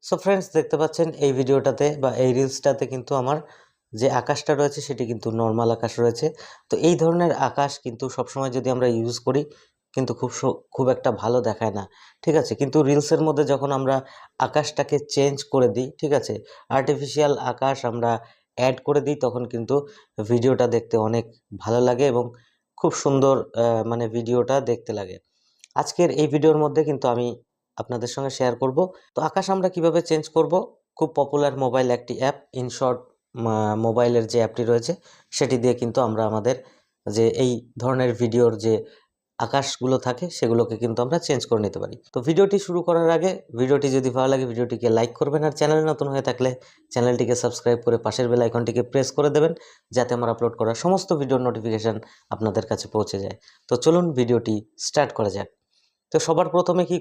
So friends, দেখতে পাচ্ছেন এই ভিডিওটাতে বা এই রিলসটাতে কিন্তু আমার যে আকাশটা রয়েছে সেটি কিন্তু নর্মাল আকাশ রয়েছে। তো এই ধরনের আকাশ কিন্তু সবসময় যদি আমরা ইউজ করি কিন্তু খুব একটা ভালো দেখায় না, ঠিক আছে। কিন্তু রিলসের মধ্যে যখন আমরা আকাশটাকে চেঞ্জ করে দিই, ঠিক আছে, আর্টিফিশিয়াল আকাশ আমরা অ্যাড করে দিই, তখন কিন্তু ভিডিওটা দেখতে অনেক ভালো লাগে এবং খুব সুন্দর মানে ভিডিওটা দেখতে লাগে। আজকের এই ভিডিওর মধ্যে কিন্তু আমি আপনাদের সঙ্গে শেয়ার করব। তো আকাশ আমরা কিভাবে চেঞ্জ করব, খুব পপুলার মোবাইল একটি অ্যাপ ইনশর্ট মোবাইলের যে অ্যাপটি রয়েছে সেটি দিয়ে কিন্তু আমরা আমাদের যে এই ধরনের ভিডিওর যে আকাশগুলো থাকে সেগুলোকে কিন্তু আমরা চেঞ্জ করে নিতে পারি। তো ভিডিওটি শুরু করার আগে ভিডিওটি যদি ভালো লাগে ভিডিওটিকে লাইক করবেন, আর চ্যানেলে নতুন হয়ে থাকলে চ্যানেলটিকে সাবস্ক্রাইব করে পাশের বেল আইকনটিকে প্রেস করে দেবেন, যাতে আমার আপলোড করা সমস্ত ভিডিওর নোটিফিকেশান আপনাদের কাছে পৌঁছে যায়। তো চলুন ভিডিওটি স্টার্ট করা যাক। তো সবার প্রথমে কি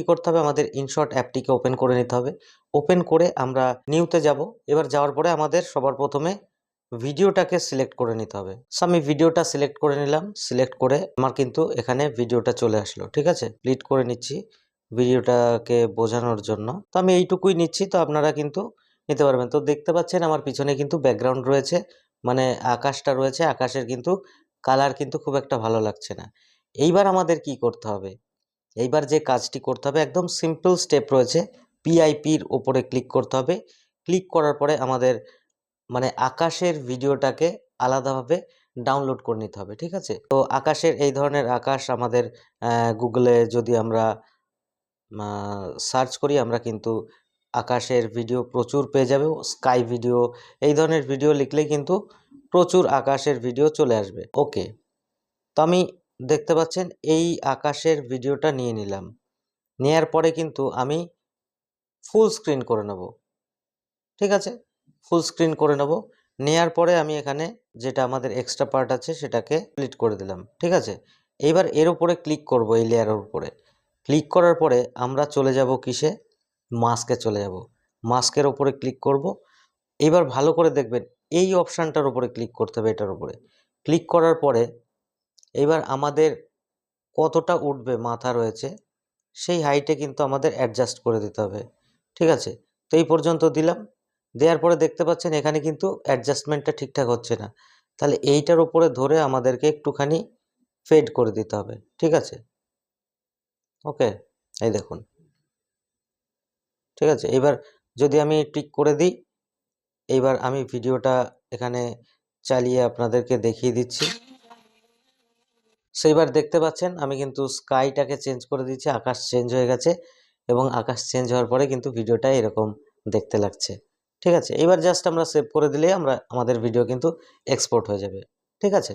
করতে হবে, আমাদের ইনশর্ট অ্যাপটিকে ওপেন করে নিতে হবে। ওপেন করে আমরা নিউতে যাব। এবার যাওয়ার পরে আমাদের সবার প্রথমে ভিডিওটাকে সিলেক্ট করে নিতে হবে। সো আমি ভিডিওটা সিলেক্ট করে নিলাম। সিলেক্ট করে আমার কিন্তু এখানে ভিডিওটা চলে আসলো, ঠিক আছে। ক্লিক করে নিচ্ছি ভিডিওটাকে বোঝানোর জন্য। তো আমি এইটুকুই নিচ্ছি, তো আপনারা কিন্তু নিতে পারবেন। তো দেখতে পাচ্ছেন আমার পিছনে কিন্তু ব্যাকগ্রাউন্ড রয়েছে, মানে আকাশটা রয়েছে। আকাশের কিন্তু কালার কিন্তু খুব একটা ভালো লাগছে না। এইবার আমাদের কি করতে হবে, এইবার যে কাজটি করতে হবে একদম সিম্পল স্টেপ রয়েছে। পিআইপির ওপরে ক্লিক করতে হবে। ক্লিক করার পরে আমাদের মানে আকাশের ভিডিওটাকে আলাদাভাবে ডাউনলোড করে নিতে হবে, ঠিক আছে। তো আকাশের এই ধরনের আকাশ আমাদের গুগলে যদি আমরা সার্চ করি আমরা কিন্তু আকাশের ভিডিও প্রচুর পেয়ে যাবে। স্কাই ভিডিও এই ধরনের ভিডিও লিখলেই কিন্তু প্রচুর আকাশের ভিডিও চলে আসবে। ওকে, তো আমি দেখতে পাচ্ছেন এই আকাশের ভিডিওটা নিয়ে নিলাম। নেয়ার পরে কিন্তু আমি ফুল স্ক্রিন করে নেব, ঠিক আছে। ফুল স্ক্রিন করে নেব। নেয়ার পরে আমি এখানে যেটা আমাদের এক্সট্রা পার্ট আছে সেটাকে ক্লিক করে দিলাম, ঠিক আছে। এইবার এর উপরে ক্লিক করব, এই লেয়ারের উপরে ক্লিক করার পরে আমরা চলে যাব কিসে, মাস্কে চলে যাব। মাস্কের উপরে ক্লিক করব। এবার ভালো করে দেখবেন এই অপশানটার উপরে ক্লিক করতে হবে। এটার উপরে ক্লিক করার পরে এবার আমাদের কতটা উঠবে মাথা রয়েছে সেই হাইটে কিন্তু আমাদের অ্যাডজাস্ট করে দিতে হবে, ঠিক আছে। তো এই পর্যন্ত দিলাম। দেওয়ার পরে দেখতে পাচ্ছেন এখানে কিন্তু অ্যাডজাস্টমেন্টটা ঠিকঠাক হচ্ছে না। তাহলে এইটার উপরে ধরে আমাদেরকে একটুখানি ফেড করে দিতে হবে, ঠিক আছে। ওকে, এই দেখুন, ঠিক আছে। এবার যদি আমি টিক করে দিই, এইবার আমি ভিডিওটা এখানে চালিয়ে আপনাদেরকে দেখিয়ে দিচ্ছি। সেইবার দেখতে পাচ্ছেন আমি কিন্তু স্কাইটাকে চেঞ্জ করে দিয়েছি, আকাশ চেঞ্জ হয়ে গেছে এবং আকাশ চেঞ্জ হওয়ার পরে কিন্তু ভিডিওটা এরকম দেখতে লাগছে, ঠিক আছে। এবার জাস্ট আমরা সেভ করে দিলেই আমাদের ভিডিও কিন্তু এক্সপোর্ট হয়ে যাবে, ঠিক আছে।